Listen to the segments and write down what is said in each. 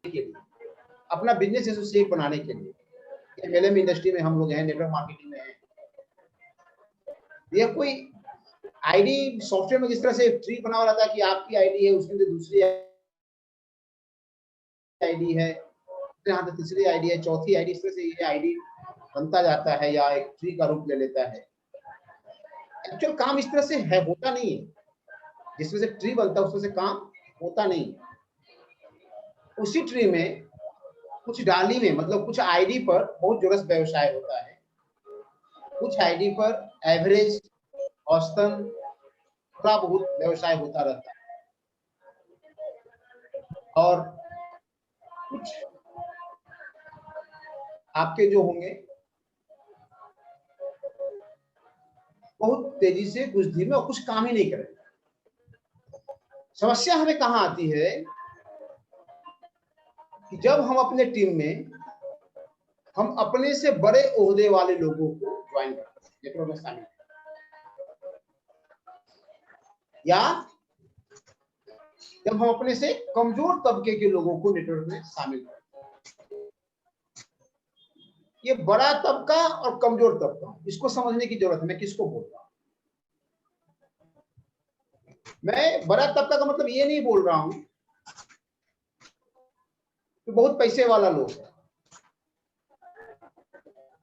के लिए, अपना बिजनेस एसोसिएट बनाने के लिए। एमएलएम इंडस्ट्री में हम लोग हैं, नेटवर्क मार्केटिंग में हैं। यह कोई आईडी सॉफ्टवेयर में जिस तरह से ट्री बना हुआ रहता है कि आपकी आईडी है, उसके अंदर दूसरी आईडी है, यहाँ पे तीसरी आईडी है, चौथी आईडी, इस तरह से ये आईडी बनता जाता है या एक ट्री का रूप ले लेता है। एक्चुअल काम इस तरह से है, होता नहीं है। जिसमें से ट्री बनता है उसमें से काम होता नहीं। उसी ट्री में कुछ डाली में, मतलब कुछ आईडी पर बहुत जोरस व्यवसाय होता है, कुछ आईडी पर एवरेज औसतन थोड़ा बहुत व्यवसाय होता रहता है, और कुछ आपके जो होंगे बहुत तेजी से, कुछ धीमे, और कुछ काम ही नहीं करेंगे। समस्या हमें कहां आती है कि जब हम अपने टीम में हम अपने से बड़े ओहदे वाले लोगों को ज्वाइन करते हैं, नेटवर्क में शामिल, या जब हम अपने से कमजोर तबके के लोगों को नेटवर्क में शामिल करते हैं। ये बड़ा तबका और कमजोर तबका, इसको समझने की जरूरत है। मैं किसको बोल रहा हूं? मैं बड़ा तबका का मतलब ये नहीं बोल रहा हूं कि बहुत पैसे वाला लोग है,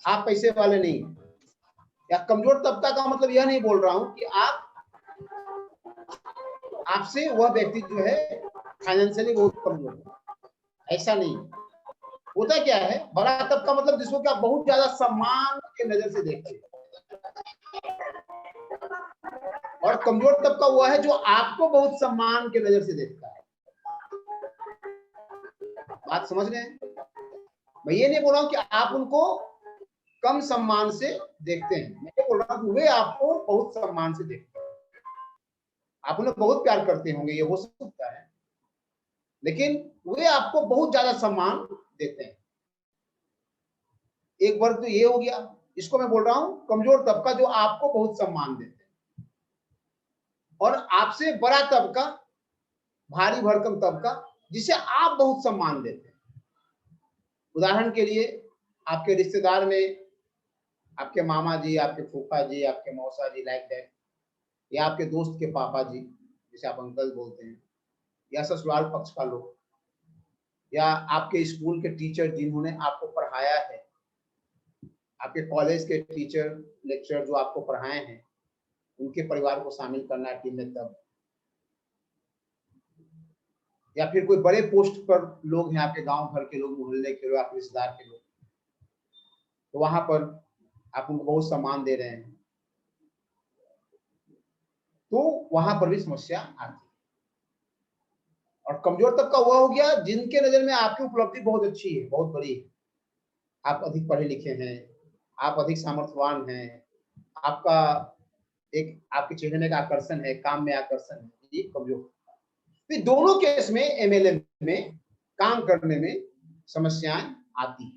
आप पैसे वाले नहीं, या कमजोर तबका का मतलब यह नहीं बोल रहा हूं कि आपसे वह व्यक्ति जो है फाइनेंशियली बहुत कमजोर है, ऐसा नहीं। होता क्या है, बड़ा तबका मतलब जिसको कि आप बहुत ज्यादा सम्मान के नजर से देखते हैं, और कमजोर तबका हुआ है जो आपको बहुत सम्मान के नजर से देखता है। बात समझ रहे हैं? मैं ये नहीं बोल रहा हूं कि आप उनको कम सम्मान से देखते हैं, मैं ये बोल रहा हूं कि वे आपको बहुत सम्मान से देखते हैं। आप उन्हें बहुत प्यार करते होंगे, ये हो सकता है, लेकिन वे आपको बहुत ज्यादा सम्मान देते हैं। एक वर्ग तो ये हो गया, इसको मैं बोल रहा हूं कमजोर तबका, जो आपको बहुत सम्मान देते हैं। और आपसे बड़ा तबका, भारी भरकम तबका, जिसे आप बहुत सम्मान देते हैं। उदाहरण के लिए, आपके रिश्तेदार में आपके मामा जी, आपके फूफा जी, आपके मौसा जी, लाइक दैट, या आपके दोस्त के पापा जी, जिसे आप अंकल बोलते हैं, या ससुराल पक्ष का लोग, या आपके स्कूल के टीचर जिन्होंने आपको पढ़ाया है, आपके कॉलेज के टीचर लेक्चर जो आपको पढ़ाए हैं, उनके परिवार को शामिल करना है टीम में तब, या फिर कोई बड़े पोस्ट पर लोग हैं, आपके गांव भर के लोग, मोहल्ले के लोग, आपके रिश्तेदार के लोग, तो वहां पर आप उनको बहुत सम्मान दे रहे हैं, तो वहां पर भी समस्या आती है। और कमजोर तबका हुआ हो गया जिनके नजर में आपकी उपलब्धि बहुत अच्छी है, बहुत बड़ी है, आप अधिक पढ़े लिखे हैं, आप अधिक सामर्थ्यवान हैं, आपका एक आपके चेहरे में एक आकर्षण है, काम में आकर्षण है, ये कमजोर। तो दोनों केस में एमएलएम में काम करने में समस्याएं आती है।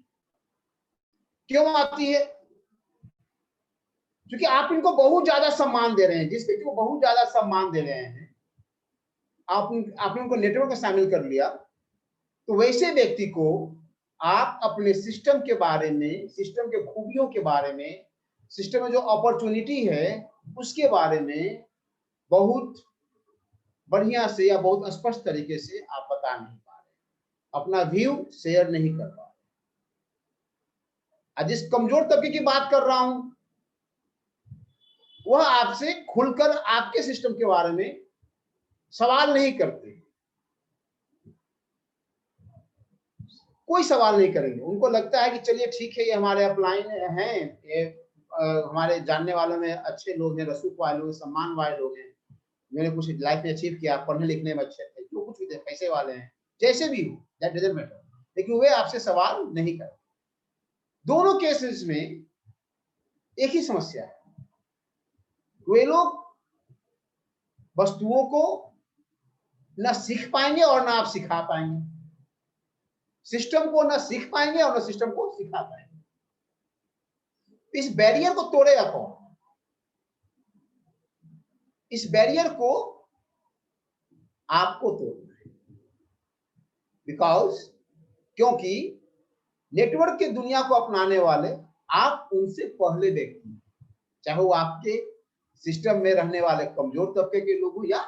क्यों आती है? क्योंकि आप इनको बहुत ज्यादा सम्मान दे रहे हैं, जिस व्यक्ति को बहुत ज्यादा सम्मान दे रहे हैं, आपने उनको नेटवर्क में शामिल कर लिया, तो वैसे व्यक्ति को आप अपने सिस्टम के बारे में, सिस्टम के खूबियों के बारे में, सिस्टम में जो अपॉर्चुनिटी है उसके बारे में बहुत बढ़िया से या बहुत स्पष्ट तरीके से आप बता नहीं पा रहे, अपना व्यू शेयर नहीं कर पा रहे। जिस कमजोर तबके की बात कर रहा हूं, वह आपसे खुलकर आपके सिस्टम के बारे में सवाल नहीं करते, कोई सवाल नहीं करेंगे। उनको लगता है कि चलिए ठीक है, ये हमारे अपलाइन हैं, ये हमारे जानने वालों में अच्छे लोग हैं, रसूख वाले लोग, सम्मान वाले लोग हैं, मैंने कुछ लाइफ में अचीव किया, पढ़ने लिखने में अच्छे थे, जो कुछ भी थे, पैसे वाले हैं, जैसे भी हो, दैट डजंट मैटर, लेकिन वे आपसे सवाल नहीं करते। दोनों केसेस में एक ही समस्या है, वे लोग वस्तुओं को ना सीख पाएंगे और ना आप सिखा पाएंगे, सिस्टम को ना सीख पाएंगे और ना सिस्टम को सिखा पाएंगे। इस बैरियर को तोड़ेगा कौन? इस बैरियर को आपको तोड़ना है, बिकॉज क्योंकि नेटवर्क की दुनिया को अपनाने वाले आप उनसे पहले व्यक्ति हैं, चाहे वो आपके सिस्टम में रहने वाले कमजोर तबके के लोग हो या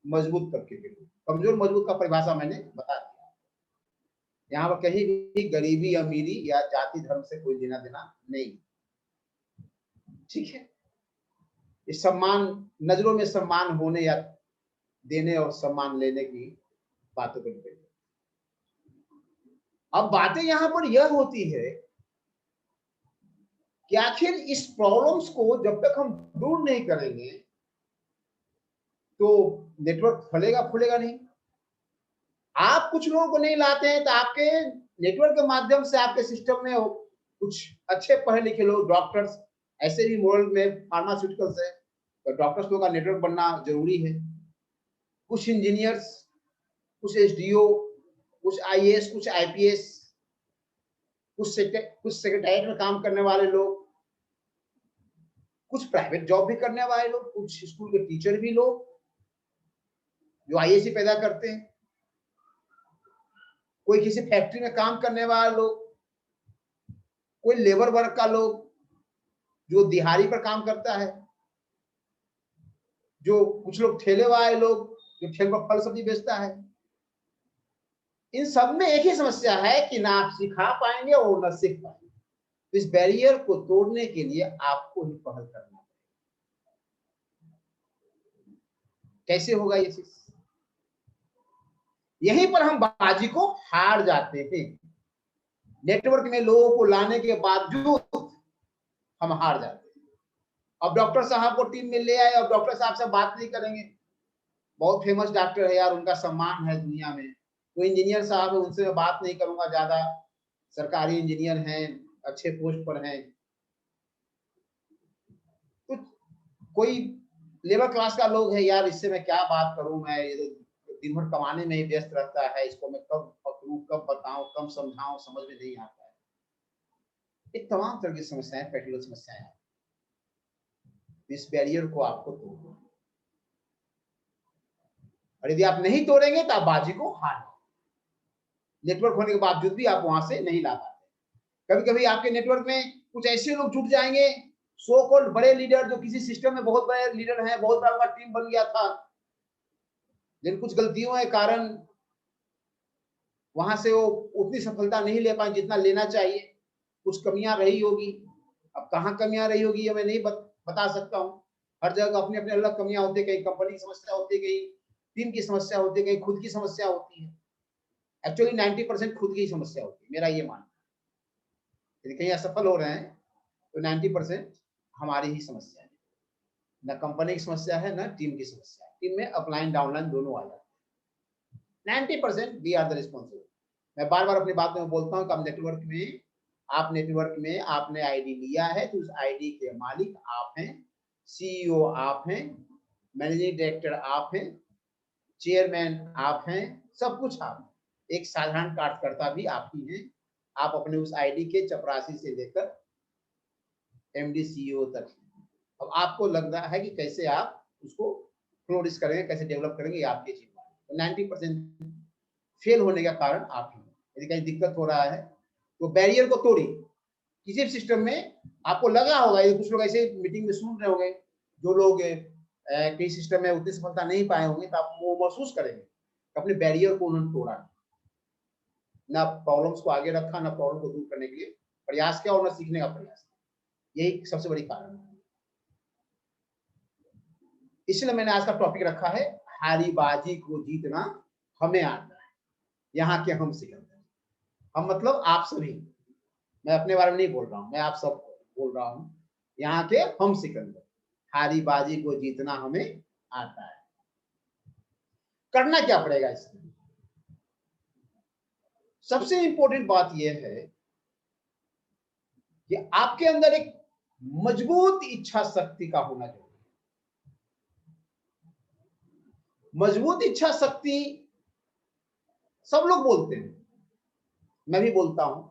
मजबूत तबके के लोग। कमजोर मजबूत का परिभाषा मैंने बता दिया। यहाँ पर कहीं भी गरीबी अमीरी या जाति धर्म से कोई लेना देना नहीं, ठीक है। इस सम्मान, नजरों में सम्मान होने या देने और सम्मान लेने की बातों पर डिपेंड। अब बातें यहां पर यह होती है कि आखिर इस प्रॉब्लम्स को जब तक हम दूर नहीं करेंगे तो नेटवर्क फलेगा फूलेगा नहीं। आप कुछ लोगों को नहीं लाते हैं तो आपके नेटवर्क के माध्यम से आपके सिस्टम में कुछ अच्छे पढ़े लिखे लोग, डॉक्टर्स, ऐसे भी वर्ल्ड में फार्मास्यूटिकल्स है तो डॉक्टर्स लोगों का नेटवर्क बनना जरूरी है। कुछ इंजीनियर्स, कुछ एसडीओ, कुछ आईएएस, कुछ आईपीएस, कुछ सेक्रेटरीट में काम करने वाले लोग, कुछ प्राइवेट जॉब भी करने वाले लोग, कुछ स्कूल के टीचर भी लोग जो आईएएस पैदा करते हैं, कोई किसी फैक्ट्री में काम करने वाला लोग, कोई लेबर वर्क का लोग जो दिहाड़ी पर काम करता है, जो कुछ लोग ठेले वाले लोग जो ठेले पर फल सब्जी बेचता है। इन सब में एक ही समस्या है कि ना आप सिखा पाएंगे और ना सीख पाएंगे। तो इस बैरियर को तोड़ने के लिए आपको ही पहल करना है। कैसे होगा ये चीज? यहीं पर हम बाजी को हार जाते हैं। नेटवर्क में लोगों को लाने के बावजूद हम हार जाते हैं। अब डॉक्टर साहब को टीम में ले आए, अब डॉक्टर साहब से बात नहीं करेंगे, बहुत फेमस डॉक्टर है यार, उनका सम्मान है दुनिया में। कोई इंजीनियर साहब है, उनसे मैं बात नहीं करूंगा, ज्यादा सरकारी इंजीनियर हैं, अच्छे पोस्ट पर हैं। तो कोई लेबर क्लास का लोग है, यार इससे मैं क्या बात करूं, मैं ये तो दिन भर कमाने में ही व्यस्त रहता है, इसको मैं कब पकड़ूं, कब बताऊं, कब समझाऊं, समझ में नहीं आता है। ये तमाम तरह की समस्याएं, प्रैक्टिकल समस्याएं हैं। इस बैरियर को आपको तोड़ना, और यदि आप नहीं तोड़ेंगे तो आप बाजी को हार, नेटवर्क होने के बावजूद भी आप वहां से नहीं ला पाते। कभी कभी आपके नेटवर्क में कुछ ऐसे लोग जुट जाएंगे, सो कॉल्ड बड़े लीडर, जो किसी सिस्टम में बहुत बड़े लीडर हैं, बहुत बड़ा उनका टीम बन गया था, लेकिन कुछ गलतियों के कारण वहां से वो उतनी सफलता नहीं ले पाए जितना लेना चाहिए। कुछ कमियां रही होगी, अब कहाँ कमियां रही होगी ये मैं नहीं बता सकता हूँ। हर जगह अपनी अपनी अलग कमियां होती है, कहीं कंपनी की समस्या होती है, कहीं टीम की समस्या होती है, कहीं खुद की समस्या होती है। एक्चुअली 90% खुद की समस्या होती है, मेरा ये मानना है। यदि कहीं असफल हो रहे हैं तो 90% हमारी ही समस्या है, न कंपनी की समस्या है न टीम की समस्या है। टीम में अपलाइन डाउनलाइन दोनों आ जाते हैं। 90% वी आर द रिस्पॉन्सिबल। मैं बार बार अपनी बात में बोलता हूँ कि आप नेटवर्क में आपने आईडी लिया है तो उस आईडी के मालिक आप हैं, सीईओ आप हैं, मैनेजिंग डायरेक्टर आप हैं, चेयरमैन आप हैं, सब कुछ आप हैं। एक साधारण कार्यकर्ता भी आप ही हैं। आप अपने उस आईडी के चपरासी से लेकर एमडी सीईओ तक। अब आपको लग रहा है कि कैसे आप उसको फ्लोरिश करेंगे, कैसे डेवलप करेंगे, ये आपकी जिम्मेदारी। तो 90% फेल होने का कारण आप ही। यदि कहीं दिक्कत हो रहा है तो बैरियर को तोड़िए। किसी भी सिस्टम में आपको लगा होगा, कुछ लोग ऐसे मीटिंग में सुन रहे होंगे, जो लोग कई सिस्टम में उतनी सफलता नहीं पाए होंगे, तो आप वो महसूस करेंगे अपने बैरियर को उन्होंने तोड़ा, ना प्रॉब्लम्स को आगे रखा, ना प्रॉब्लम को दूर करने के लिए प्रयास किया और ना सीखने का प्रयास। यही सबसे बड़ी कारण है। इसलिए मैंने आज का टॉपिक रखा है, हारी बाजी को जीतना हमें आता है, यहाँ के हम सिकंदर। हम मतलब आप सभी, मैं अपने बारे में नहीं बोल रहा हूं, मैं आप सब बोल रहा हूं। यहाँ के हम सिकंदर, हारी बाजी को जीतना हमें आता है। करना क्या पड़ेगा इसमें? सबसे इंपॉर्टेंट बात यह है कि आपके अंदर एक मजबूत इच्छा शक्ति का होना चाहिए। मजबूत इच्छा शक्ति सब लोग बोलते हैं, मैं भी बोलता हूं।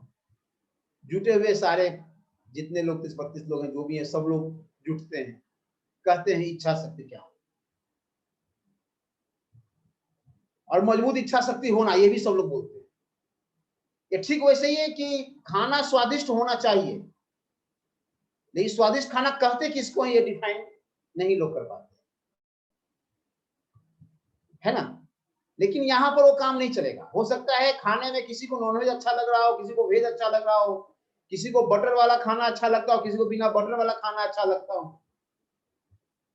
जुटे हुए सारे जितने लोग 30-32 लोग हैं, जो भी हैं, सब लोग जुटते हैं, कहते हैं इच्छा शक्ति क्या हो, और मजबूत इच्छा शक्ति होना, ये भी सब लोग बोलते हैं। ये ठीक वैसे ही है कि खाना स्वादिष्ट होना चाहिए, लेकिन स्वादिष्ट खाना कहते किसको है ये डिफाइन नहीं लोग कर पाते, है ना। लेकिन यहाँ पर वो काम नहीं चलेगा। हो सकता है खाने में किसी को नॉनवेज अच्छा लग रहा हो, किसी को वेज अच्छा लग रहा हो, किसी को बटर वाला खाना अच्छा लगता हो, किसी को बिना बटर वाला खाना अच्छा लगता हो,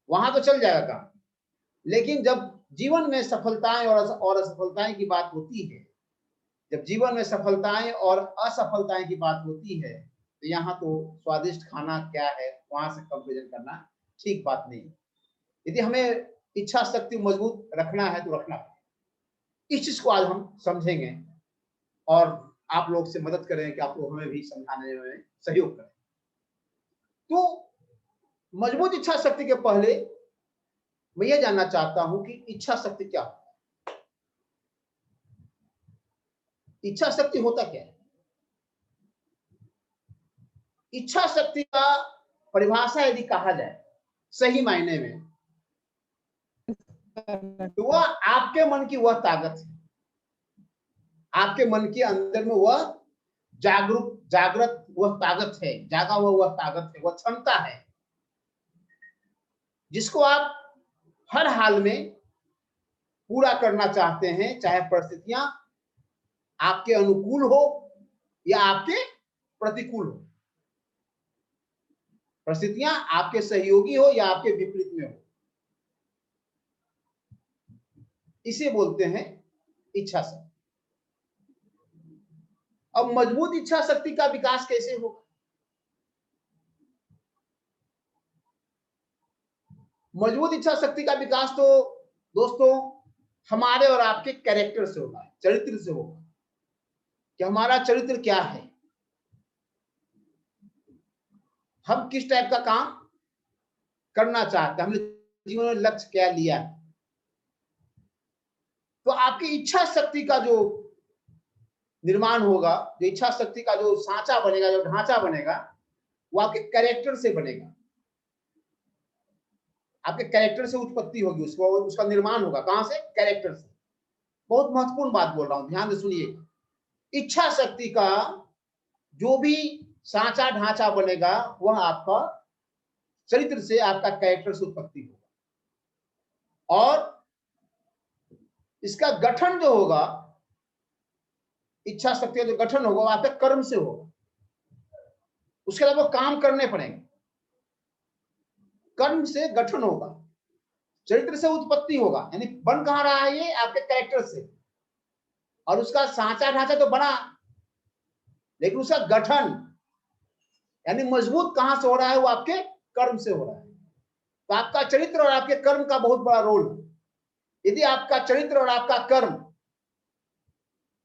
वहां तो चल जाएगा काम। लेकिन जब जीवन में सफलताएं और असफलताएं की बात होती है, जब जीवन में सफलताएं और असफलताएं की बात होती है, तो यहाँ तो स्वादिष्ट खाना क्या है वहां से कंपेरिजन करना ठीक बात नहीं। यदि हमें इच्छा शक्ति मजबूत रखना है तो रखना है। इस चीज को आज हम समझेंगे और आप लोग से मदद करें कि आप लोग हमें भी समझाने में सहयोग करें। तो मजबूत इच्छा शक्ति के पहले मैं ये जानना चाहता हूं कि इच्छा शक्ति क्या होता है। इच्छा शक्ति होता क्या है? इच्छा शक्ति का परिभाषा यदि कहा जाए सही मायने में, तो वह आपके मन की वह ताकत है, आपके मन के अंदर में वह जागृत वह ताकत है, जागा हुआ वह ताकत है, वह क्षमता है, जिसको आप हर हाल में पूरा करना चाहते हैं, चाहे परिस्थितियां आपके अनुकूल हो या आपके प्रतिकूल हो, परिस्थितियां आपके सहयोगी हो या आपके विपरीत में हो। इसे बोलते हैं इच्छा शक्ति। अब मजबूत इच्छा शक्ति का विकास कैसे होगा? मजबूत इच्छा शक्ति का विकास तो दोस्तों हमारे और आपके कैरेक्टर से होगा, चरित्र से होगा, कि हमारा चरित्र क्या है, हम किस टाइप का काम करना चाहते हैं, हमने जीवन में लक्ष्य क्या लिया है। तो आपकी इच्छा शक्ति का जो निर्माण होगा, जो इच्छा शक्ति का जो सांचा बनेगा, जो ढांचा बनेगा, वो आपके कैरेक्टर से बनेगा, आपके कैरेक्टर से उत्पत्ति होगी, उसको उसका निर्माण होगा। कहां से? कैरेक्टर से। बहुत महत्वपूर्ण बात बोल रहा हूं, ध्यान से सुनिए। इच्छा शक्ति का जो भी सांचा ढांचा बनेगा वह आपका चरित्र से, आपका कैरेक्टर से उत्पत्ति होगा, और इसका गठन जो होगा, इच्छा शक्ति का जो गठन होगा वो आपके कर्म से होगा। उसके अलावा काम करने पड़ेंगे, कर्म से गठन होगा, चरित्र से उत्पत्ति होगा। यानी बन कहां रहा है? ये आपके कैरेक्टर से। और उसका सांचा ढांचा तो बना, लेकिन उसका गठन यानी मजबूत कहां से हो रहा है? वो आपके कर्म से हो रहा है। तो आपका चरित्र और आपके कर्म का बहुत बड़ा रोल है। यदि आपका चरित्र और आपका कर्म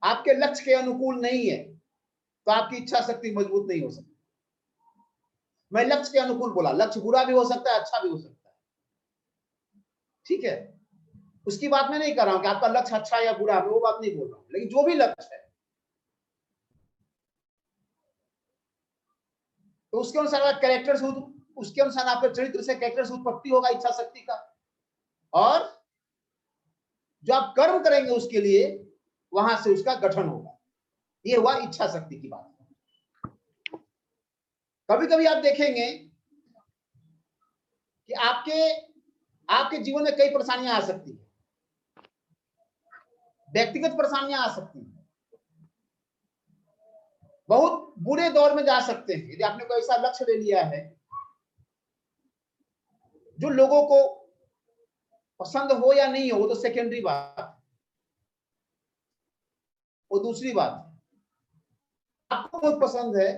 आपके लक्ष्य के अनुकूल नहीं है, तो आपकी इच्छा शक्ति मजबूत नहीं हो सकती। मैं लक्ष्य के अनुकूल बोला, लक्ष्य बुरा भी हो सकता है, अच्छा भी हो सकता है, ठीक है। उसकी बात मैं नहीं कर रहा हूं कि आपका लक्ष्य अच्छा या बुरा, मैं वो बात नहीं बोल रहा हूं। लेकिन जो भी लक्ष्य है, तो उसके अनुसार कैरेक्टर से, उसके अनुसार आपके चरित्र से, कैरेक्टर से उत्पत्ति होगा इच्छा शक्ति का। और जो आप कर्म करेंगे उसके लिए, वहां से उसका गठन होगा। ये हुआ इच्छा शक्ति की बात। कभी कभी आप देखेंगे कि आपके जीवन में कई परेशानियां आ सकती है, व्यक्तिगत परेशानियां आ सकती हैं, बहुत बुरे दौर में जा सकते हैं। यदि आपने कोई ऐसा लक्ष्य ले लिया है जो लोगों को पसंद हो या नहीं हो, वो तो सेकेंडरी बात है, वो दूसरी बात है। आपको बहुत पसंद है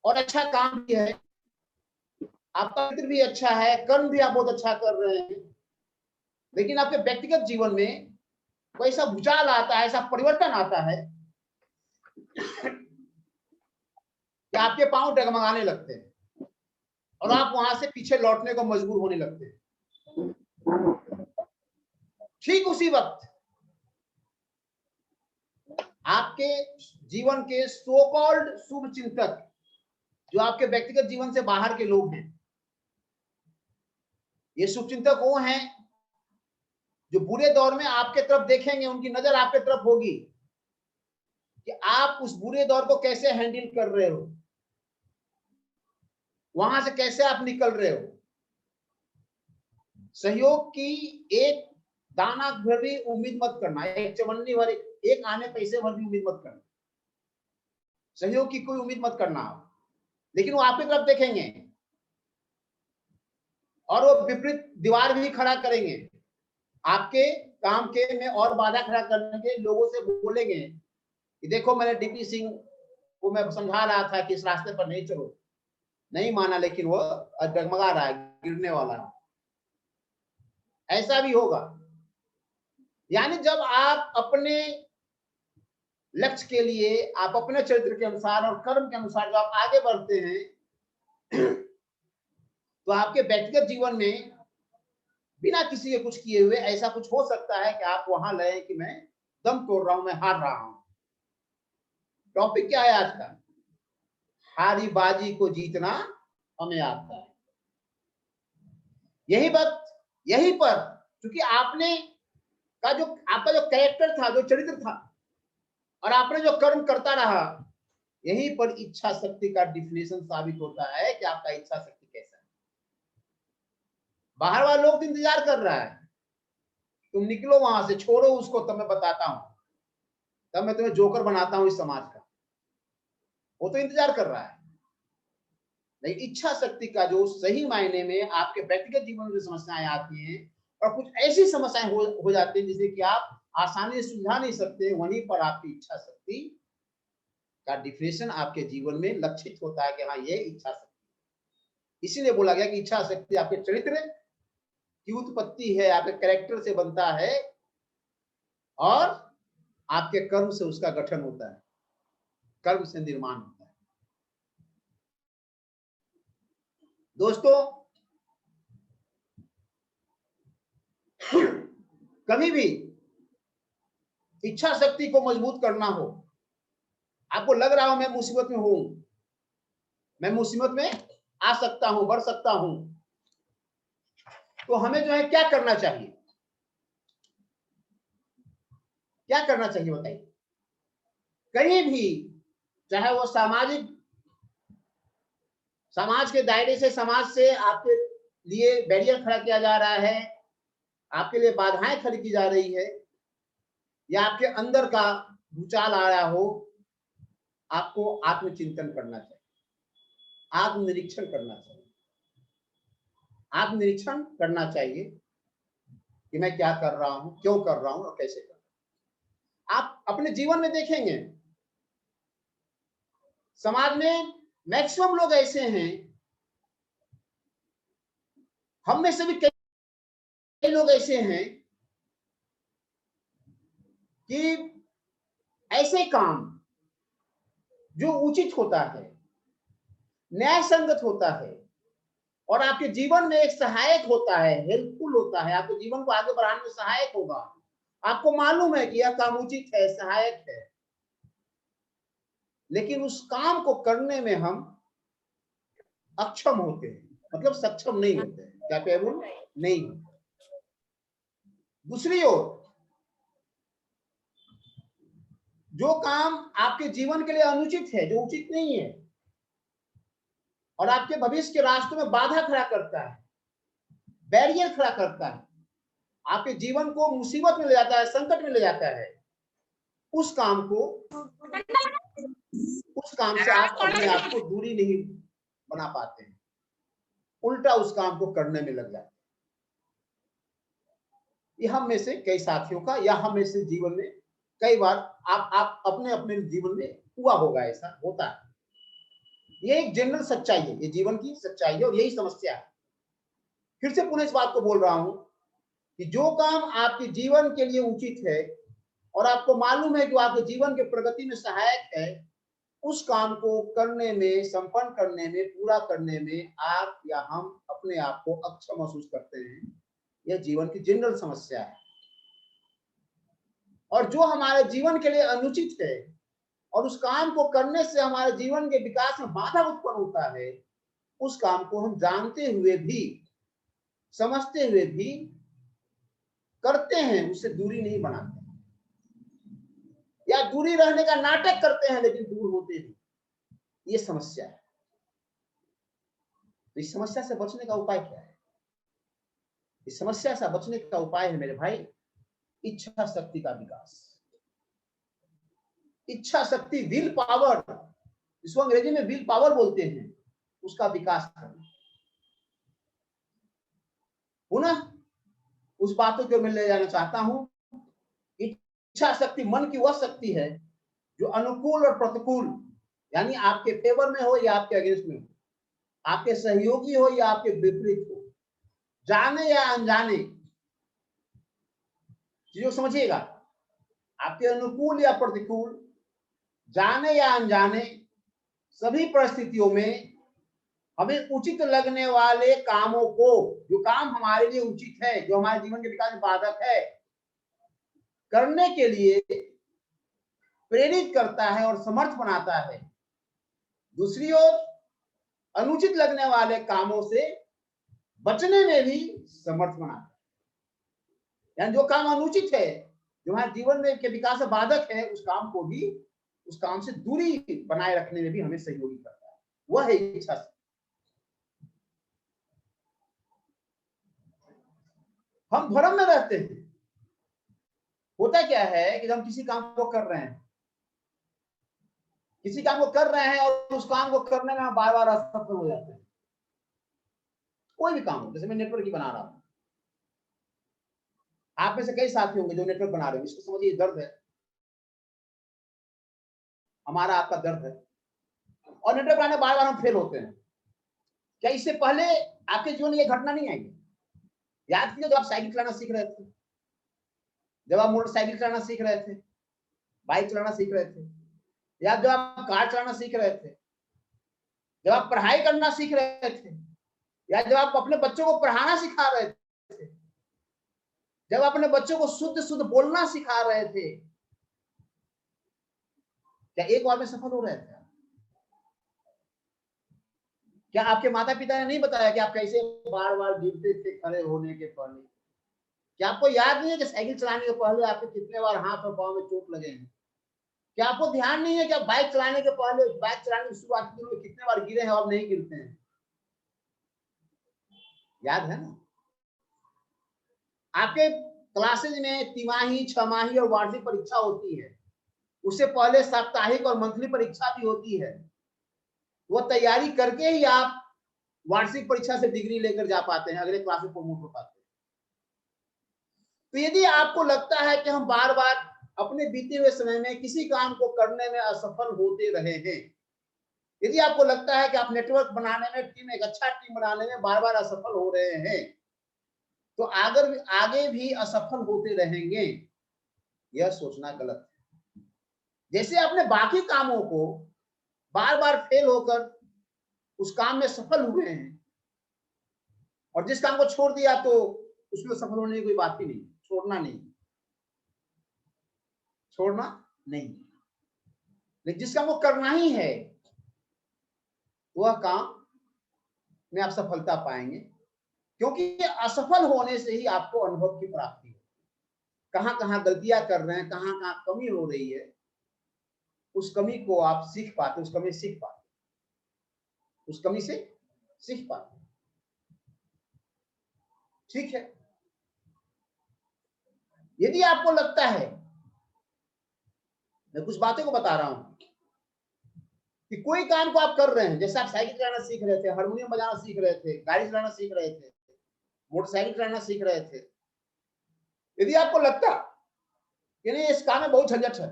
और अच्छा काम भी है, आपका मित्र भी अच्छा है, कर्म भी आप बहुत अच्छा कर रहे हैं, लेकिन आपके व्यक्तिगत जीवन में कोई ऐसा भूचाल आता है, ऐसा परिवर्तन आता है कि आपके पांव डगमगाने लगते हैं और आप वहां से पीछे लौटने को मजबूर होने लगते हैं। ठीक उसी वक्त आपके जीवन के सो कॉल्ड शुभ चिंतक, जो आपके व्यक्तिगत जीवन से बाहर के लोग हैं, ये शुभ चिंतक वो हैं जो बुरे दौर में आपके तरफ देखेंगे, उनकी नजर आपके तरफ होगी कि आप उस बुरे दौर को कैसे हैंडल कर रहे हो, वहां से कैसे आप निकल रहे हो। सहयोग की एक दाना भर भी उम्मीद मत करना, एक चवन्नी भर, एक आने पैसे भर भी उम्मीद मत करना। सहयोग की कोई उम्मीद मत करना आप, लेकिन वो आपकी तरफ देखेंगे और वो विपरीत दीवार भी खड़ा करेंगे आपके काम के में, और बाधा खड़ा करके लोगों से बोलेंगे कि देखो मैंने डीपी सिंह को मैं समझा रहा था कि इस रास्ते पर नहीं चलो, नहीं माना, लेकिन वो डगमगा रहा है, गिरने वाला है। ऐसा भी होगा। यानी जब आप अपने लक्ष्य के लिए, आप अपने चरित्र के अनुसार और कर्म के अनुसार जब आप आगे बढ़ते हैं तो आपके व्यक्तिगत जीवन में बिना किसी के कुछ किए हुए ऐसा कुछ हो सकता है कि आप वहां लगे कि मैं दम तोड़ रहा हूं, मैं हार रहा हूं। टॉपिक क्या है आज का? हारी बाजी को जीतना हमें आता है। यही बात, यही पर क्योंकि आपने का जो आपका जो कैरेक्टर था, जो चरित्र था, और आपने जो कर्म करता रहा, यही पर इच्छा शक्ति का डिफिनेशन साबित होता है कि आपका इच्छा शक्ति कैसा है। बाहर वाले लोग तो इंतजार कर रहा है, तुम निकलो वहां से, छोड़ो उसको, तब मैं बताता हूं, तब मैं तुम्हें जोकर बनाता हूं इस समाज का। वो तो इंतजार कर रहा है। लेकिन इच्छा शक्ति का जो सही मायने में आपके व्यक्तिगत जीवन में समस्याएं आती हैं, और कुछ ऐसी समस्याएं हो जाती हैं जिसे कि आप आसानी से सुलझा नहीं सकते, वहीं पर आपकी इच्छा शक्ति का डिफिनेशन आपके जीवन में लक्षित होता है कि हाँ, ये इच्छा शक्ति। इसीलिए बोला गया कि इच्छा शक्ति आपके चरित्र की उत्पत्ति है, आपके कैरेक्टर से बनता है, और आपके कर्म से उसका गठन होता है, कर्म से निर्माण होता है। दोस्तों, कभी भी इच्छा शक्ति को मजबूत करना हो, आपको लग रहा हो मैं मुसीबत में हूं, मैं मुसीबत में आ सकता हूं, बढ़ सकता हूं, तो हमें जो है क्या करना चाहिए? क्या करना चाहिए बताइए? कहीं भी, चाहे वो समाज के दायरे से, समाज से आपके लिए बैरियर खड़ा किया जा रहा है, आपके लिए बाधाएं खड़ी की जा रही है, या आपके अंदर का भूचाल आ रहा हो, आपको आत्मचिंतन करना चाहिए, आत्मनिरीक्षण करना चाहिए। आत्मनिरीक्षण करना चाहिए कि मैं क्या कर रहा हूं, क्यों कर रहा हूं और कैसे कर रहा हूं। आप अपने जीवन में देखेंगे, समाज में मैक्सिमम लोग ऐसे हैं, हम में से भी कई लोग ऐसे हैं कि ऐसे काम जो उचित होता है, न्याय संगत होता है, और आपके जीवन में एक सहायक होता है, हेल्पफुल होता है, आपके जीवन को आगे बढ़ाने में सहायक होगा, आपको मालूम है कि यह काम उचित है, सहायक है, लेकिन उस काम को करने में हम अक्षम होते हैं, मतलब सक्षम नहीं होते हैं, कैपेबल नहीं होते। दूसरी ओर, जो काम आपके जीवन के लिए अनुचित है, जो उचित नहीं है, और आपके भविष्य के रास्तों में बाधा खड़ा करता है, बैरियर खड़ा करता है, आपके जीवन को मुसीबत में ले जाता है, संकट में ले जाता है, उस काम से आप अपने आप को दूरी नहीं बना पाते हैं, उल्टा उस काम को करने में लग जाते हैं। ये हम में से कई साथियों का, या हम में से जीवन में कई बार आप अपने अपने जीवन में हुआ होगा, ऐसा होता है। ये एक जनरल सच्चाई है, ये जीवन की सच्चाई है, और यही समस्या है। फिर से पुनः इस बात को बोल रहा हूं कि जो काम आपके जीवन के लिए उचित है, और आपको मालूम है कि वो आपके जीवन के प्रगति में सहायक है, उस काम को करने में, संपन्न करने में, पूरा करने में आप या हम अपने आप को अक्षम महसूस करते हैं। यह जीवन की जनरल समस्या है। और जो हमारे जीवन के लिए अनुचित है, और उस काम को करने से हमारे जीवन के विकास में बाधा उत्पन्न होता है, उस काम को हम जानते हुए भी, समझते हुए भी करते हैं, उससे दूरी नहीं बनाते। या दूरी रहने का नाटक करते हैं लेकिन दूर होते नहीं। ये समस्या है। तो इस समस्या से बचने का उपाय क्या है? इस समस्या से बचने का उपाय है मेरे भाई, इच्छा शक्ति का विकास। इच्छा शक्ति, विल पावर, इसको अंग्रेजी में विल पावर बोलते हैं, उसका विकास करना। पुनः उस बातों को मैं ले जाना चाहता हूं। इच्छा शक्ति मन की वह शक्ति है जो अनुकूल और प्रतिकूल, यानी आपके फेवर में हो या आपके अगेंस्ट में हो, आपके सहयोगी हो या आपके विपरीत हो, जाने या अनजाने, चीजों समझिएगा, आपके अनुकूल या प्रतिकूल, जाने या अनजाने, सभी परिस्थितियों में हमें उचित लगने वाले कामों को, जो काम हमारे लिए उचित है, जो हमारे जीवन के विकास में बाधक है, करने के लिए प्रेरित करता है और समर्थ बनाता है। दूसरी ओर अनुचित लगने वाले कामों से बचने में भी समर्थ बनाता है। यानी जो काम अनुचित है, जो हमारे जीवन में के विकास में बाधक है, उस काम को भी, उस काम से दूरी बनाए रखने में भी हमें सहयोगी करता है। वह है इच्छा शक्ति। हम भ्रम में रहते हैं। होता क्या है कि हम किसी काम को कर रहे हैं, किसी काम को कर रहे हैं और उस काम को करने में हम बार बार असफल हो जाते हैं। कोई भी काम हो, जैसे मैं नेटवर्क ही बना रहा हूं, आप में से कई साथी होंगे जो नेटवर्क बना रहे हैं, इसको समझिए दर्द है, हमारा आपका दर्द है, और नेटवर्क बनाने बार बार हम फेल होते हैं। क्या इससे पहले आपके जीवन में ये घटना नहीं आएगी? याद कीजिए जब आप साइकिल चलाना सीख रहे थे, जब आप मोटरसाइकिल चलाना सीख रहे थे, बाइक चलाना सीख रहे थे, या जब आप कार चलाना सीख रहे थे, जब आप पढ़ाई करना सीख रहे थे, या जब आप अपने बच्चों को पढ़ाना सिखा रहे थे, जब अपने बच्चों को शुद्ध शुद्ध बोलना सिखा रहे थे, क्या एक बार में सफल हो रहे थे? क्या आपके माता पिता ने नहीं बताया कि आप कैसे बार बार गिरते थे खड़े होने के पहले? क्या आपको याद नहीं है कि साइकिल चलाने के पहले आपको कितने बार हाथ और पांव में चोट लगे हैं? क्या आपको ध्यान नहीं है कि आप बाइक चलाने के पहले, बाइक चलाने की शुरुआत के दिनों में कितने बार गिरे हैं और नहीं गिरते हैं? याद है ना? आपके क्लासेज में तिमाही, छमाही और वार्षिक परीक्षा होती है, उससे पहले साप्ताहिक और मंथली परीक्षा भी होती है। वो तैयारी करके ही आप वार्षिक परीक्षा से डिग्री लेकर जा पाते हैं, अगले क्लास में प्रमोट हो पाते हैं। तो यदि आपको लगता है कि हम बार बार अपने बीते हुए समय में किसी काम को करने में असफल होते रहे हैं, यदि आपको लगता है कि आप नेटवर्क बनाने में, टीम, एक अच्छा टीम बनाने में बार बार असफल हो रहे हैं, तो अगर आगे भी असफल होते रहेंगे, यह सोचना गलत है। जैसे आपने बाकी कामों को बार बार फेल होकर उस काम में सफल हुए हैं, और जिस काम को छोड़ दिया तो उसमें सफल होने की कोई बात ही नहीं, छोड़ना नहीं, छोड़ना नहीं, लेकिन जिस काम को करना ही है, वह काम में आप सफलता पाएंगे, क्योंकि असफल होने से ही आपको अनुभव की प्राप्ति है। कहां कहां गलतियां कर रहे हैं, कहां कहां कमी हो रही है, उस कमी को आप सीख पाते, उस कमी से सीख पाते, उस कमी से सीख पाते। ठीक है? यदि आपको लगता है, मैं कुछ बातों को बता रहा हूं, कि कोई काम को आप कर रहे हैं, जैसे आप साइकिल चलाना सीख रहे थे, हारमोनियम बजाना सीख रहे थे, गाड़ी चलाना सीख रहे थे, मोटरसाइकिल चलाना सीख रहे थे, यदि आपको लगता कि नहीं इस काम में बहुत झंझट है,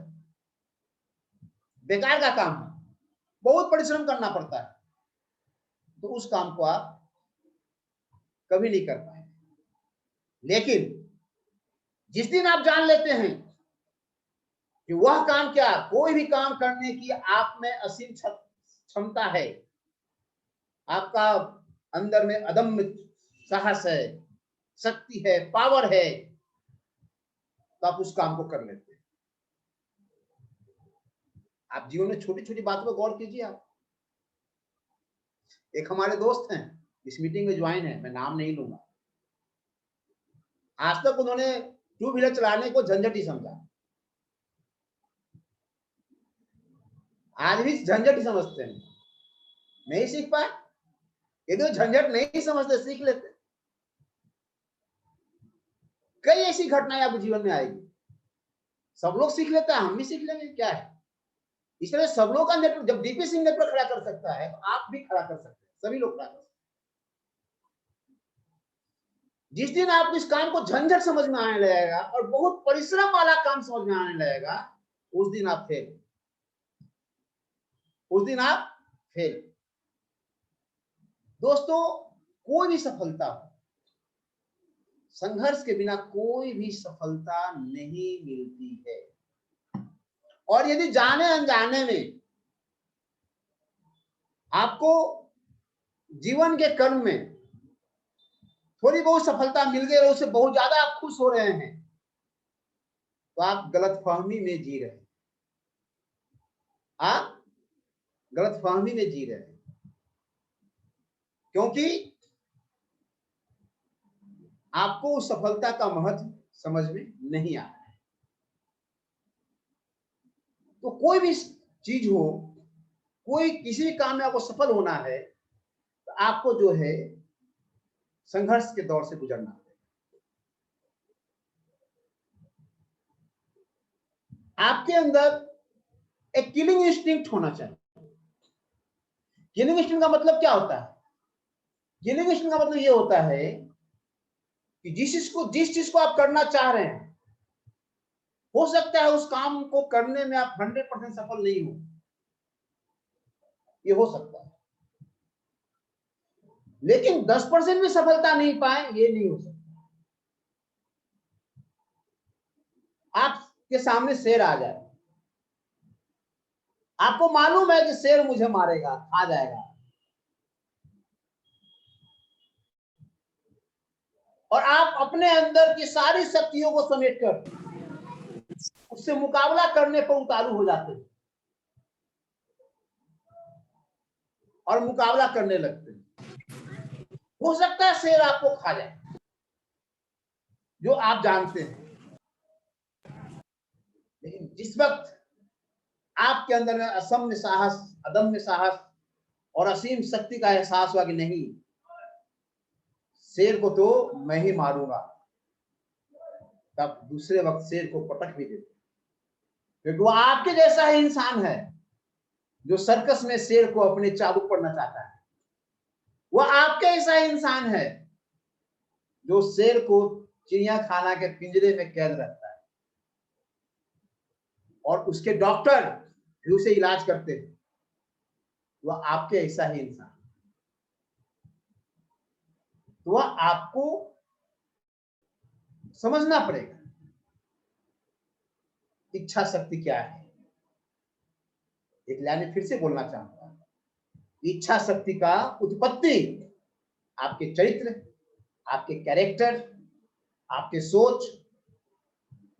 बेकार का काम है, बहुत परिश्रम करना पड़ता है, तो उस काम को आप कभी नहीं कर पाएंगे। लेकिन जिस दिन आप जान लेते हैं कि वह काम क्या, कोई भी काम करने की आप में असीम क्षमता है, आपका अंदर में अदम्य साहस है, शक्ति है, पावर है, तो आप उस काम को कर लेते हैं। आप जीवन में छोटी छोटी बातों पर गौर कीजिए। आप, एक हमारे दोस्त हैं, इस मीटिंग में ज्वाइन है, मैं नाम नहीं लूंगा, आज तक उन्होंने टू व्हीलर चलाने को झंझट ही समझा, आज भी झंझट ही समझते हैं, नहीं सीख पाए। यदि वो झंझट नहीं समझते, सीख लेते। कई ऐसी घटनाएं आपके जीवन में आएगी, सब लोग सीख लेते हैं, हम भी सीख लेंगे, क्या है। इसलिए सब लोग का नेटवर्क, जब डीपी सिंह नेटवर्क खड़ा कर सकता है, तो आप भी खड़ा कर सकते हैं, सभी लोग खड़ा कर सकते हैं। जिस दिन आपको इस काम को झंझट समझ में आने लगेगा और बहुत परिश्रम वाला काम समझ में आने लगेगा, उस दिन आप फेल, उस दिन आप फेल। दोस्तों, कोई भी सफलता हो, संघर्ष के बिना कोई भी सफलता नहीं मिलती है। और यदि जाने अनजाने में आपको जीवन के कर्म में थोड़ी बहुत सफलता मिल गई और उससे बहुत ज्यादा आप खुश हो रहे हैं, तो आप गलतफहमी में जी रहे हैं, आप गलतफहमी में जी रहे हैं। क्योंकि आपको उस सफलता का महत्व समझ में नहीं आ रहा है। तो कोई भी चीज हो, कोई किसी भी काम में आपको सफल होना है, तो आपको जो है संघर्ष के दौर से गुजरना है। आपके अंदर एक किलिंग इंस्टिंक्ट होना चाहिए। किलिंग इंस्टिंक्ट का मतलब क्या होता है? किलिंग इंस्टिंक्ट का मतलब ये होता है कि जिस चीज को आप करना चाह रहे हैं, हो सकता है उस काम को करने में आप 100% सफल नहीं हो, ये हो सकता है, लेकिन 10% भी सफलता नहीं पाए, ये नहीं हो सकता। आपके सामने शेर आ जाए, आपको मालूम है कि शेर मुझे मारेगा, खा जाएगा, और आप अपने अंदर की सारी शक्तियों को समेटकर उससे मुकाबला करने पर उतारू हो जाते हैं और मुकाबला करने लगते हैं। हो सकता है शेर आपको खा जाए, जो आप जानते हैं, लेकिन जिस वक्त आपके अंदर में असम्य साहस, अदम्य साहस और असीम शक्ति का एहसास हुआ कि नहीं, शेर को तो मैं ही मारूंगा, तब दूसरे वक्त शेर को पटक भी देते, क्योंकि वो आपके जैसा ही इंसान है जो सर्कस में शेर को अपने चाबुक पर नचाता है। वो आपके ऐसा ही इंसान है जो शेर को चिड़ियाखाना के पिंजरे में कैद रखता है और उसके डॉक्टर भी उसे इलाज करते हैं। वह आपके ऐसा ही इंसान, तो वह आपको समझना पड़ेगा इच्छा शक्ति क्या है। एक लाइन फिर से बोलना चाहूंगा, इच्छा शक्ति का उत्पत्ति आपके चरित्र, आपके कैरेक्टर, आपके सोच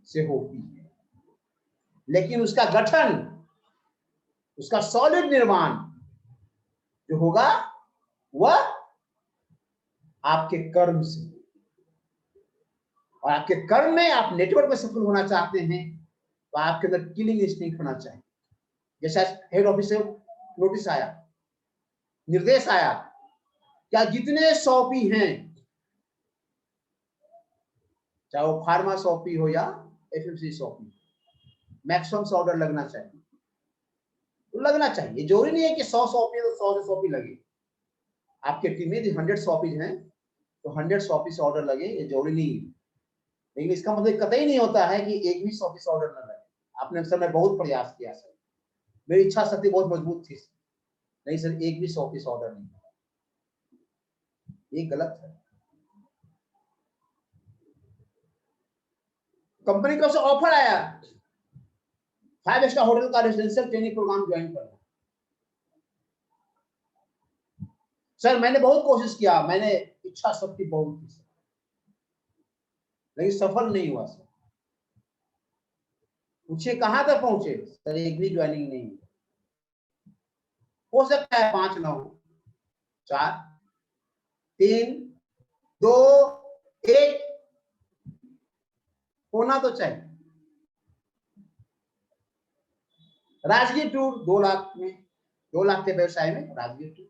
से होती है, लेकिन उसका गठन, उसका सॉलिड निर्माण जो होगा वह आपके कर्म से। और आपके कर्म में आप नेटवर्क में सफल होना चाहते हैं, तो आपके अंदर किलिंग इंस्टिंक्ट होना चाहिए। जैसा हेड ऑफिस से नोटिस आया, निर्देश आया, क्या जितने सौंपी हैं, चाहे वो फार्मा सौंपी हो या एफएमसी सौंपी, मैक्सिमम ऑर्डर लगना चाहिए, तो लगना चाहिए। जरूरी नहीं है कि 100 सौंपी है तो 100 सौंपी लगे। आपके टीम में 100 सौंपीज हैं तो 100 सौंपी से ऑर्डर लगे, ये जरूरी नहीं है। लेकिन इसका मतलब कतई नहीं होता है कि एक भी 100 से ऑर्डर न लगे। आपने समय बहुत प्रयास किया सर, मेरी इच्छा शक्ति बहुत मजबूत थी, नहीं सर एक भी 100 ऑर्डर नहीं, ये गलत है। कंपनी का ऑफर आया 5 स्टार होटल का रेजिडेंशियल ट्रेनिंग प्रोग्राम ज्वाइन करना। सर मैंने बहुत कोशिश किया, मैंने इच्छा शक्ति बहुत थी सर, लेकिन सफल नहीं हुआ सर। पूछिए कहां तक पहुंचे सर, एक भी ज्वाइनिंग नहीं। हो सकता है 5 ना हो, 4, 3, 2, 1 होना तो चाहिए। राजगीर टूर 2 लाख में, 2 लाख के व्यवसाय में राजगीर टूर,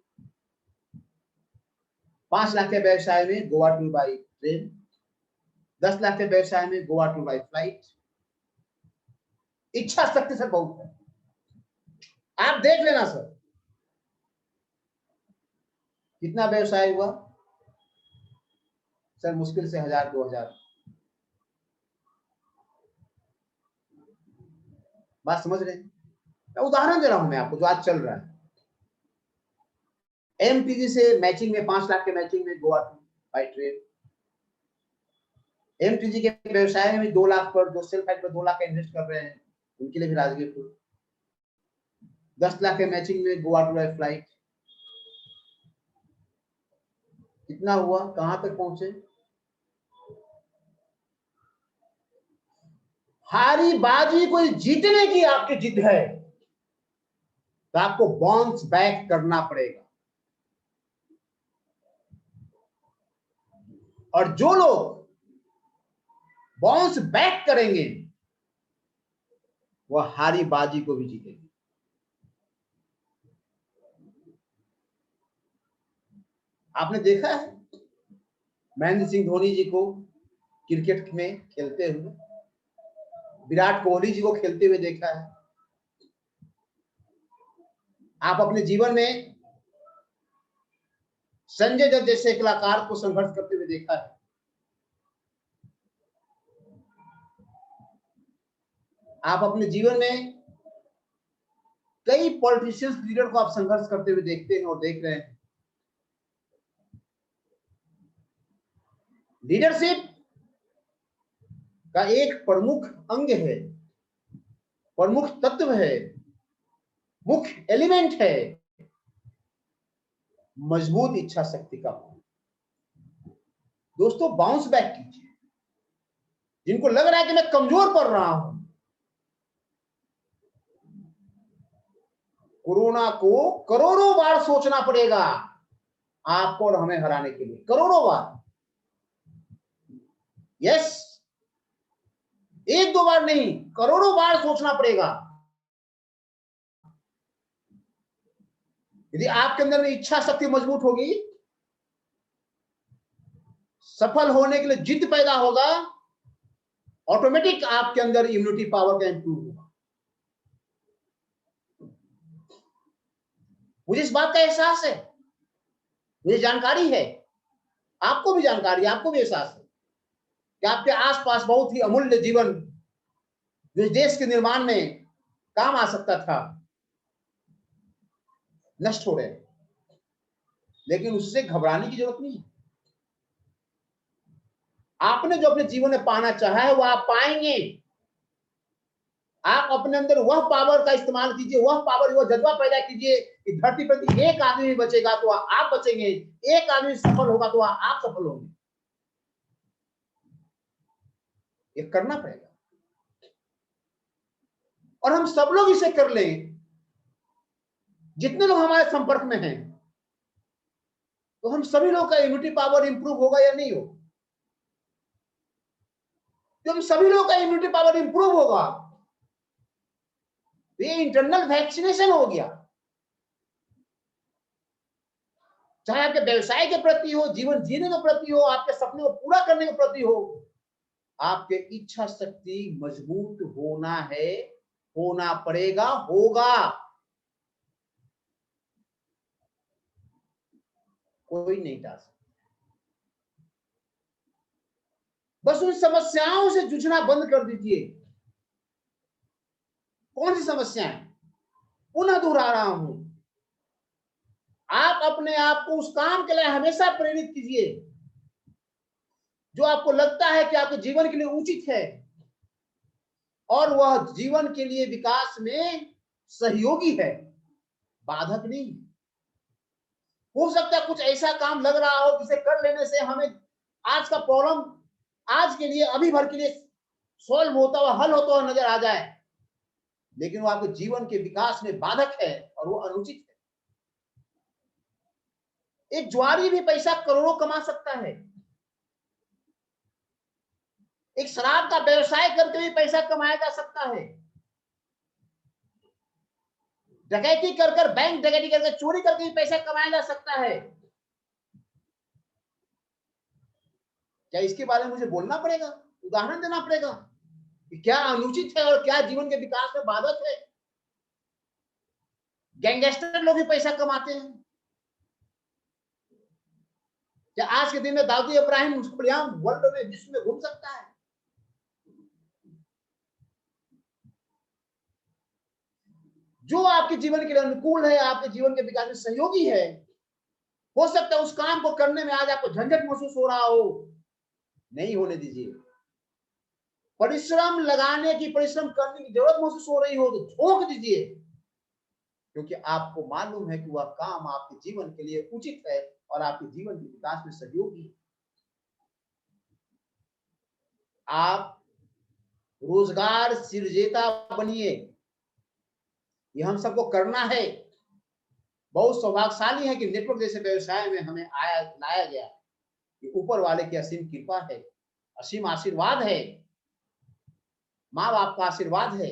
5 लाख के व्यवसाय में Goa tour by train, 10 lakh के व्यवसाय में गोवा टूर बाई फ्लाइट। इच्छा शक्ति सर बहुत है, आप देख लेना सर कितना व्यवसाय हुआ सर, मुश्किल से 1000-2000। बात समझ रहे हैं? मैं उदाहरण दे रहा हूं मैं आपको जो आज चल रहा है। एमटीजी से मैचिंग में 5 लाख के मैचिंग में गोवा बाई ट्रेन, एमटीजी के व्यवसाय में 2 लाख पर, जो सेल्फ हेल्प पर 2 लाख का इन्वेस्ट कर रहे हैं उनके लिए भी राजगीर टूर, 10 लाख के मैचिंग में गोवा टू बाई फ्लाइट। कितना हुआ, कहां तक पहुंचे? हारी बाजी कोई जीतने की आपकी जिद है तो आपको बाउंस बैक करना पड़ेगा, और जो लोग बाउंस बैक करेंगे वह हारी बाजी को भी जीतेंगे। आपने देखा है महेंद्र सिंह धोनी जी को क्रिकेट में खेलते हुए, विराट कोहली जी को खेलते हुए देखा है, आप अपने जीवन में संजय दत्त जैसे कलाकार को संघर्ष करते हुए देखा है, आप अपने जीवन में कई पॉलिटिशियंस लीडर को आप संघर्ष करते हुए देखते हैं और देख रहे हैं। लीडरशिप का एक प्रमुख अंग है, प्रमुख तत्व है, मुख्य एलिमेंट है मजबूत इच्छा शक्ति का होना। दोस्तों बाउंस बैक कीजिए। जिनको लग रहा है कि मैं कमजोर पड़ रहा हूं, कोरोना को करोड़ों बार सोचना पड़ेगा आपको और हमें हराने के लिए, करोड़ों बार। यस, 1-2 बार नहीं, करोड़ों बार सोचना पड़ेगा। यदि आपके अंदर में इच्छा शक्ति मजबूत होगी, सफल होने के लिए जिद पैदा होगा, ऑटोमेटिक आपके अंदर इम्यूनिटी पावर का इंप्रूव होगा। मुझे इस बात का एहसास है, मुझे जानकारी है, आपको भी जानकारी, आपको भी एहसास है कि आपके आसपास बहुत ही अमूल्य जीवन जो देश के निर्माण में काम आ सकता था नष्ट हो रहे हैं, लेकिन उससे घबराने की जरूरत नहीं है। आपने जो अपने जीवन में पाना चाहा है वो आप पाएंगे। आप अपने अंदर वह पावर का इस्तेमाल कीजिए, वह पावर, वह जज्बा पैदा कीजिए कि धरती पर एक आदमी बचेगा तो आप बचेंगे, एक आदमी सफल होगा तो आप सफल होंगे। ये करना पड़ेगा और हम सब लोग इसे कर लें। जितने लोग हमारे संपर्क में हैं तो हम सभी लोग का इम्यूनिटी पावर इंप्रूव होगा या नहीं होगा? जब सभी लोग का इम्यूनिटी पावर इंप्रूव होगा, ये इंटरनल वैक्सीनेशन हो गया। चाहे आपके व्यवसाय के प्रति हो, जीवन जीने के प्रति हो, आपके सपने को पूरा करने के प्रति हो, आपके इच्छा शक्ति मजबूत होना है, होना पड़ेगा, होगा। कोई नहीं टाल सकता। बस उन समस्याओं से जूझना बंद कर दीजिए। कौन सी समस्याएं? पुनः दोहरा रहा हूं, आप अपने आप को उस काम के लिए हमेशा प्रेरित कीजिए जो आपको लगता है कि आपके जीवन के लिए उचित है और वह जीवन के लिए विकास में सहयोगी है, बाधक नहीं। हो सकता है कुछ ऐसा काम लग रहा हो जिसे कर लेने से हमें आज का प्रॉब्लम आज के लिए, अभी भर के लिए सॉल्व होता हुआ, हल होता हुआ नजर आ जाए, लेकिन वो आपके जीवन के विकास में बाधक है और वो अनुचित है। एक जुआरी भी पैसा करोड़ों कमा सकता है, एक शराब का व्यवसाय करके भी पैसा कमाया जा सकता है। डकैती कर कर, बैंक डकैती कर कर, चोरी करके भी पैसा कमाया जा सकता है। क्या इसके बारे में मुझे बोलना पड़ेगा, उदाहरण देना पड़ेगा कि क्या अनुचित है और क्या जीवन के विकास में बाधक है? गैंगस्टर लोग भी पैसा कमाते हैं। क्या आज के दिन में दाऊद इब्राहिम खुलेआम वर्ल्ड में, विश्व में घूम सकता है? जो आपके जीवन के लिए अनुकूल है, आपके जीवन के विकास में सहयोगी है, हो सकता है उस काम को करने में आज आपको झंझट महसूस हो रहा हो, नहीं होने दीजिए। परिश्रम लगाने की, परिश्रम करने की जरूरत महसूस हो रही हो तो झोंक दीजिए, क्योंकि आपको मालूम है कि वह काम आपके जीवन के लिए उचित है और आपके जीवन के विकास में सहयोगी है। आप रोजगार सृजेता बनिए, ये हम सबको करना है। बहुत सौभाग्यशाली है कि नेटवर्क जैसे व्यवसाय में हमें लाया गया। ये ऊपर वाले की असीम कृपा है, असीम आशीर्वाद है, माँ बाप का आशीर्वाद है,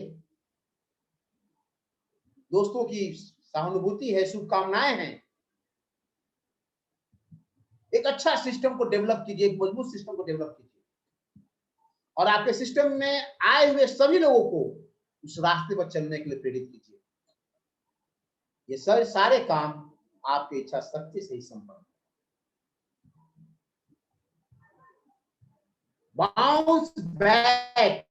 दोस्तों की सहानुभूति है, शुभकामनाएं हैं। एक अच्छा सिस्टम को डेवलप कीजिए, एक मजबूत सिस्टम को डेवलप कीजिए और आपके सिस्टम में आए हुए सभी लोगों को उस रास्ते पर चलने के लिए प्रेरित कीजिए। ये सारे काम आपकी इच्छा शक्ति से ही संभव है। बाउंस बैक,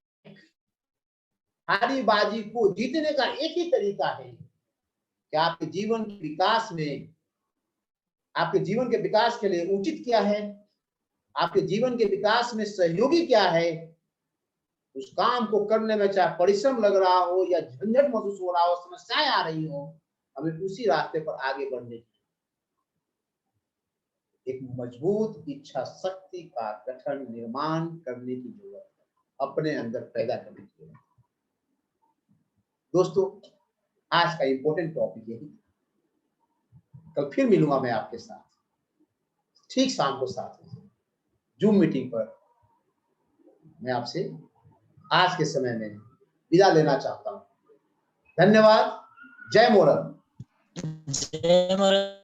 हारी बाजी को जीतने का एक ही तरीका है कि आपके जीवन के विकास में, आपके जीवन के विकास के लिए उचित क्या है, आपके जीवन के विकास में सहयोगी क्या है, उस काम को करने में चाहे परिश्रम लग रहा हो या झंझट महसूस हो रहा हो, समस्याएं आ रही हो, हमें उसी रास्ते पर आगे बढ़ने की एक मजबूत इच्छा शक्ति का गठन, निर्माण करने की जरूरत है, अपने अंदर पैदा करने की जरूरत है। दोस्तों, आज का इंपॉर्टेंट टॉपिक यही। कल फिर मिलूंगा मैं आपके साथ, ठीक शाम को 7 बजे जूम मीटिंग पर। मैं आपसे आज के समय में विदा लेना चाहता हूं। धन्यवाद। जय मोरन। जय मोरन।